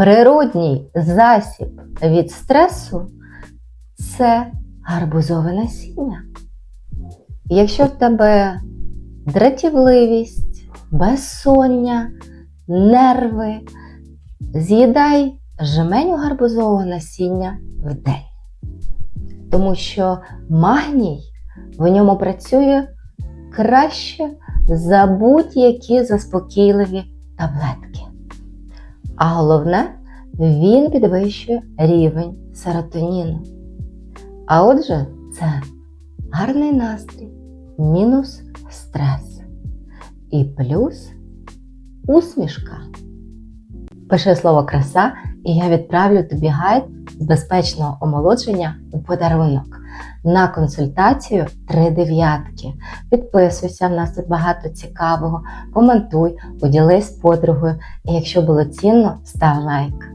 Природній засіб від стресу – це гарбузове насіння. Якщо в тебе дратівливість, безсоння, нерви, з'їдай жменю гарбузового насіння в день. Тому що магній в ньому працює краще за будь-які заспокійливі таблетки. А головне, він підвищує рівень серотоніну. А отже, це гарний настрій, мінус стрес і плюс усмішка. Пиши слово «краса» і я відправлю тобі гайд з безпечного омолодження у подарунок. На консультацію 3 дев'ятки. Підписуйся, в нас тут багато цікавого. Коментуй, поділись з подругою. І якщо було цінно, став лайк.